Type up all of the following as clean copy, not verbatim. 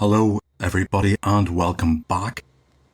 Hello everybody and welcome back.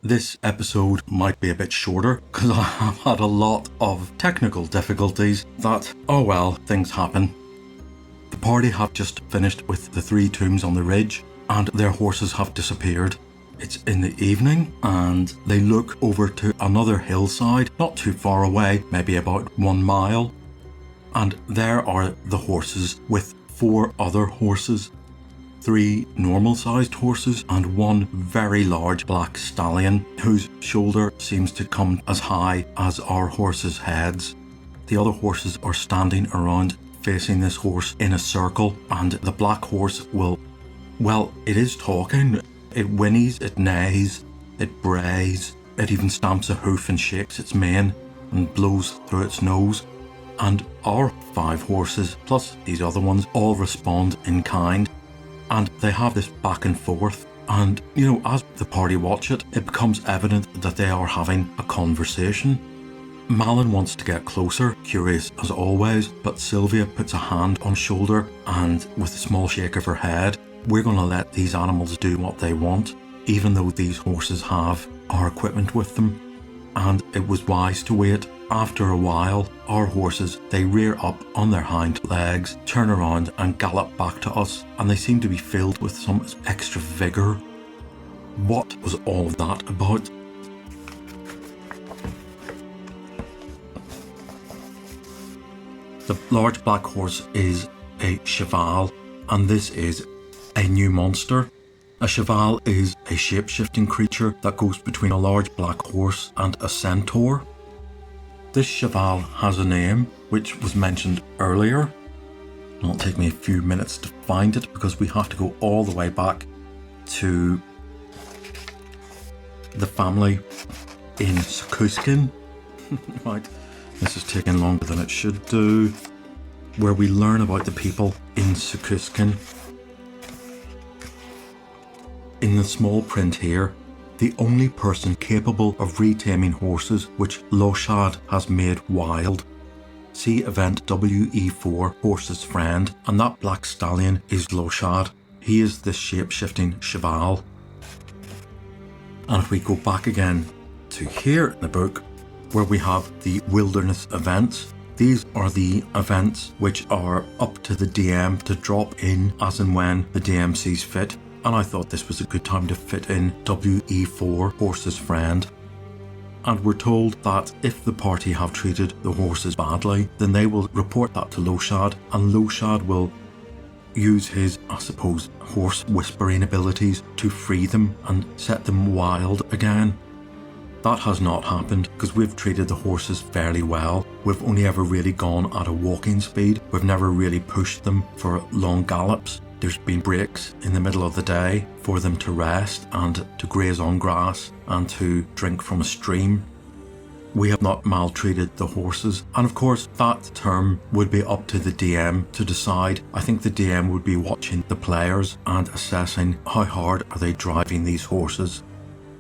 This episode might be a bit shorter because I have had a lot of technical difficulties that, oh well, things happen. The party have just finished with the 3 tombs on the ridge and their horses have disappeared. It's in the evening and they look over to another hillside, not too far away, maybe about 1 mile. And there are the horses with 4 other horses. 3 normal-sized horses and 1 very large black stallion whose shoulder seems to come as high as our horses' heads. The other horses are standing around facing this horse in a circle, and the black horse it is talking. It whinnies, it neighs, it brays, it even stamps a hoof and shakes its mane and blows through its nose. And our 5 horses, plus these other ones, all respond in kind. And they have this back and forth, and as the party watch it, it becomes evident that they are having a conversation. Malin wants to get closer, curious as always, but Sylvia puts a hand on shoulder and with a small shake of her head, we're going to let these animals do what they want, even though these horses have our equipment with them. And it was wise to wait. After a while, our horses, they rear up on their hind legs, turn around and gallop back to us, and they seem to be filled with some extra vigour. What was all of that about? The large black horse is a cheval, and this is a new monster. A cheval is a shape-shifting creature that goes between a large black horse and a centaur. This cheval has a name, which was mentioned earlier. It'll take me a few minutes to find it because we have to go all the way back to the family in Sukuskin. Right, this is taking longer than it should do. Where we learn about the people in Sukuskin. In the small print here, the only person capable of retaming horses which Loshad has made wild. See event WE4, Horse's Friend, and that black stallion is Loshad. He is this shape-shifting cheval. And if we go back again to here in the book, where we have the wilderness events, these are the events which are up to the DM to drop in as and when the DM sees fit. And I thought this was a good time to fit in WE4, Horse's Friend. And we're told that if the party have treated the horses badly, then they will report that to Loshad, and Loshad will use his, horse whispering abilities to free them and set them wild again. That has not happened because we've treated the horses fairly well. We've only ever really gone at a walking speed. We've never really pushed them for long gallops. There's been breaks in the middle of the day for them to rest and to graze on grass and to drink from a stream. We have not maltreated the horses, and of course that term would be up to the DM to decide. I think the DM would be watching the players and assessing how hard are they driving these horses.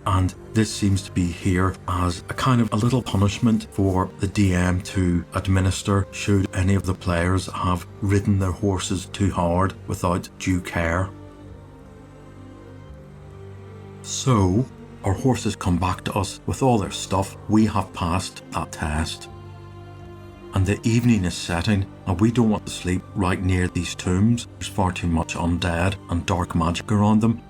And this seems to be here as a kind of a little punishment for the DM to administer should any of the players have ridden their horses too hard without due care. So, our horses come back to us with all their stuff. We have passed that test. And the evening is setting, and we don't want to sleep right near these tombs. There's far too much undead and dark magic around them.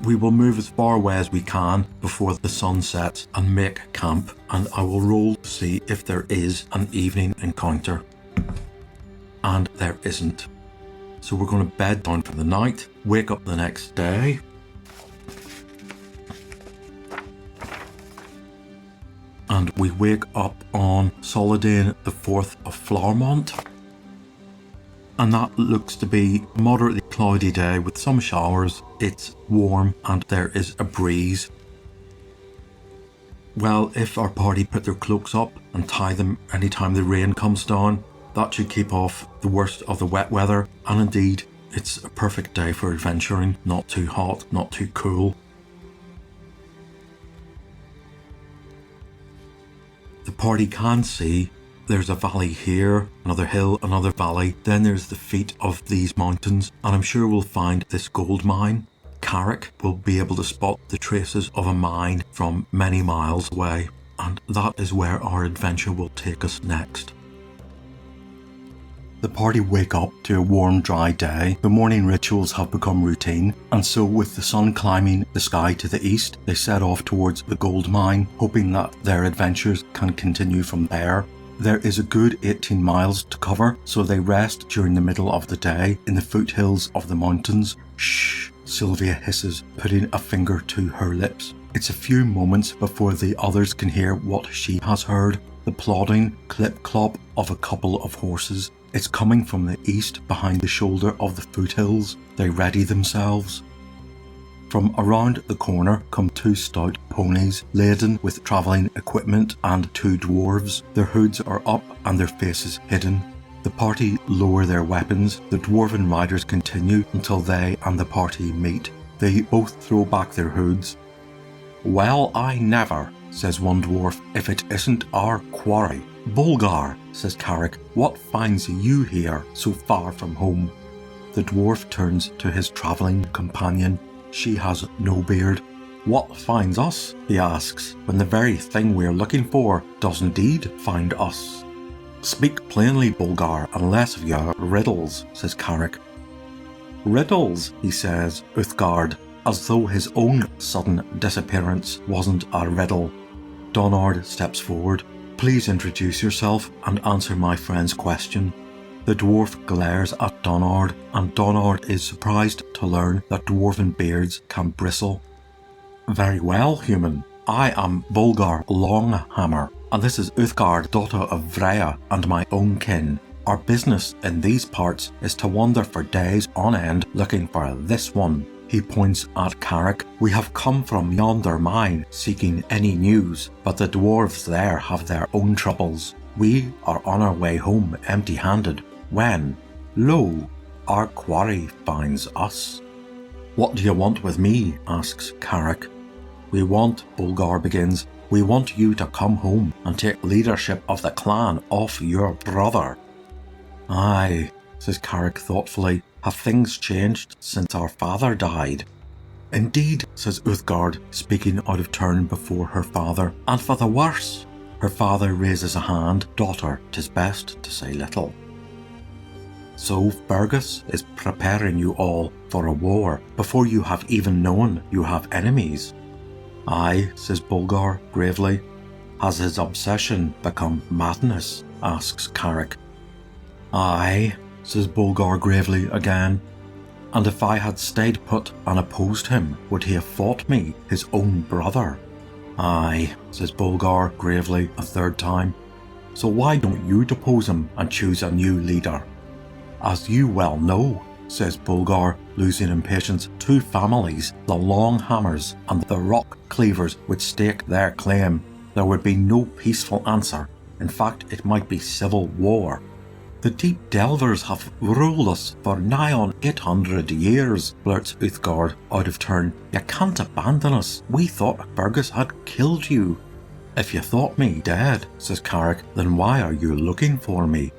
We will move as far away as we can before the sun sets and make camp, and I will roll to see if there is an evening encounter. And there isn't. So we're going to bed down for the night, wake up the next day. And we wake up on Solidane the 4th of Flowermont. And that looks to be a moderately cloudy day with some showers. It's warm and there is a breeze. Well, if our party put their cloaks up and tie them anytime the rain comes down, that should keep off the worst of the wet weather. And indeed, it's a perfect day for adventuring. Not too hot, not too cool. The party can see there's a valley here, another hill, another valley, then there's the feet of these mountains, and I'm sure we'll find this gold mine. Carrick will be able to spot the traces of a mine from many miles away, and that is where our adventure will take us next. The party wake up to a warm, dry day. The morning rituals have become routine, and so with the sun climbing the sky to the east, they set off towards the gold mine, hoping that their adventures can continue from there. There is a good 18 miles to cover, so they rest during the middle of the day in the foothills of the mountains. Shh, Sylvia hisses, putting a finger to her lips. It's a few moments before the others can hear what she has heard, the plodding clip-clop of a couple of horses. It's coming from the east behind the shoulder of the foothills. They ready themselves. From around the corner come two stout ponies laden with travelling equipment and two dwarves. Their hoods are up and their faces hidden. The party lower their weapons. The dwarven riders continue until they and the party meet. They both throw back their hoods. "Well, I never," says one dwarf, "if it isn't our quarry." "Bulgar," says Carrick, "what finds you here so far from home?" The dwarf turns to his travelling companion. She has no beard. "What finds us," he asks, "when the very thing we're looking for does indeed find us?" "Speak plainly, Bulgar, and less of your riddles," says Carrick. "Riddles," he says, Uthgard, as though his own sudden disappearance wasn't a riddle. Donard steps forward. "Please introduce yourself and answer my friend's question." The dwarf glares at Donard, and Donard is surprised to learn that dwarven beards can bristle. "Very well, human. I am Bulgar Longhammer, and this is Uthgard, daughter of Freya, and my own kin. Our business in these parts is to wander for days on end looking for this one." He points at Carrick. "We have come from yonder mine seeking any news, but the dwarves there have their own troubles. We are on our way home empty-handed when, lo, our quarry finds us." "What do you want with me?" asks Carrick. "We want," Bulgar begins, "we want you to come home and take leadership of the clan off your brother." "Aye," says Carrick thoughtfully, "have things changed since our father died?" "Indeed," says Uthgard, speaking out of turn before her father, "and for the worse." Her father raises a hand. "Daughter, 'tis best to say little." "So Fergus is preparing you all for a war before you have even known you have enemies?" "Aye," says Bulgar gravely. "Has his obsession become madness?" asks Carrick. "Aye," says Bulgar gravely again. "And if I had stayed put and opposed him, would he have fought me, his own brother?" "Aye," says Bulgar gravely a third time. "So why don't you depose him and choose a new leader?" "As you well know," says Bulgar, losing impatience, "two families, the Longhammers and the Rock Cleavers, would stake their claim. There would be no peaceful answer. In fact, it might be civil war. The Deep Delvers have ruled us for nigh on 800 years, blurts Uthgard out of turn. "You can't abandon us. We thought Fergus had killed you." "If you thought me dead," says Carrick, "then why are you looking for me?"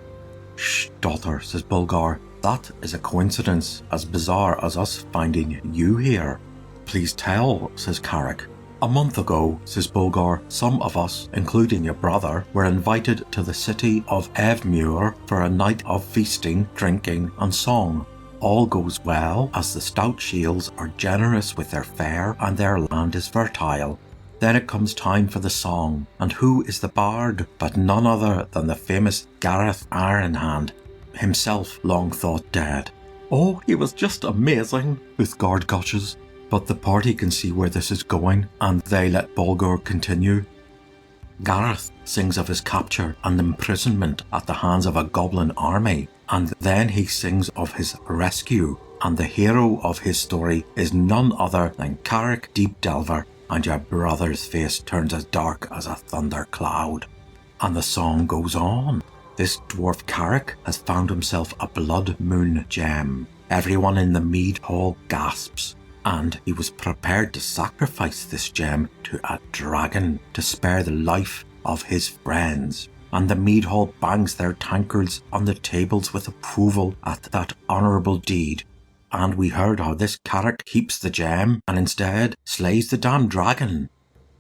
"Shh, daughter," says Bulgar. "That is a coincidence as bizarre as us finding you here." "Please tell," says Carrick. "A month ago," says Bulgar, "some of us, including your brother, were invited to the city of Evmuir for a night of feasting, drinking and song. All goes well, as the stout shields are generous with their fare and their land is fertile. Then it comes time for the song, and who is the bard but none other than the famous Gareth Ironhand, himself long thought dead." "Oh, he was just amazing," Uthgard gushes. But the party can see where this is going, and they let Bulgar continue. "Gareth sings of his capture and imprisonment at the hands of a goblin army, and then he sings of his rescue, and the hero of his story is none other than Carrick Deep Delver, and your brother's face turns as dark as a thunder cloud." And the song goes on. "This dwarf Carrick has found himself a blood moon gem. Everyone in the mead hall gasps. And he was prepared to sacrifice this gem to a dragon to spare the life of his friends. And the mead hall bangs their tankards on the tables with approval at that honourable deed. and we heard how this Carrick keeps the gem and instead slays the damn dragon.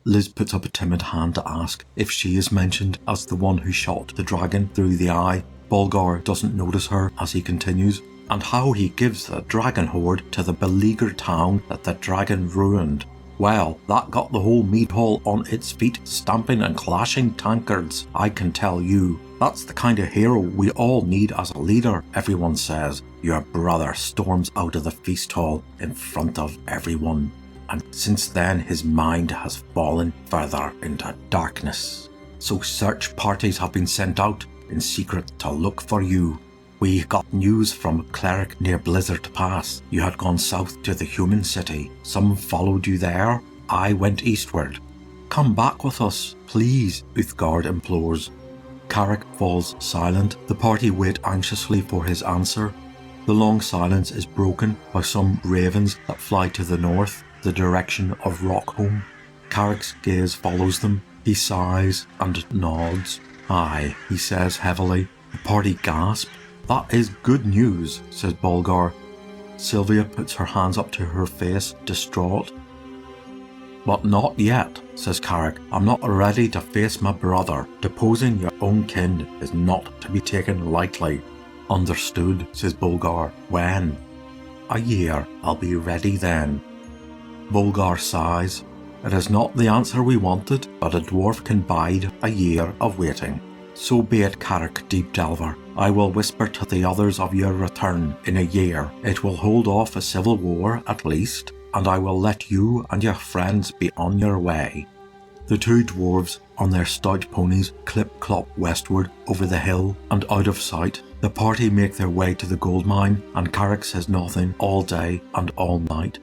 Liz puts up a timid hand to ask if she is mentioned as the one who shot the dragon through the eye. Bulgar doesn't notice her as he continues, and how he gives the dragon hoard to the beleaguered town that the dragon ruined. Well, that got the whole mead hall on its feet, stamping and clashing tankards, I can tell you. That's the kind of hero we all need as a leader, everyone says. Your brother storms out of the feast hall in front of everyone. And since then his mind has fallen further into darkness. So search parties have been sent out in secret to look for you. We got news from a cleric near Blizzard Pass. You had gone south to the human city. Some followed you there. I went eastward. Come back with us, please, Uthgard implores. Carrick falls silent. The party wait anxiously for his answer. The long silence is broken by some ravens that fly to the north, the direction of Rockholm. Carrick's gaze follows them. He sighs and nods. Aye, he says heavily. The party gasp. That is good news, says Bulgar. Sylvia puts her hands up to her face, distraught. But not yet, says Carrick. I'm not ready to face my brother. Deposing your own kin is not to be taken lightly. Understood, says Bulgar. When? A year. I'll be ready then. Bulgar sighs. It is not the answer we wanted, but a dwarf can bide a year of waiting. So be it, Carrick Deep Delver. I will whisper to the others of your return in a year. It will hold off a civil war at least, and I will let you and your friends be on your way. The two dwarves on their stout ponies clip-clop westward over the hill and out of sight. The party make their way to the gold mine, and Carrick says nothing all day and all night.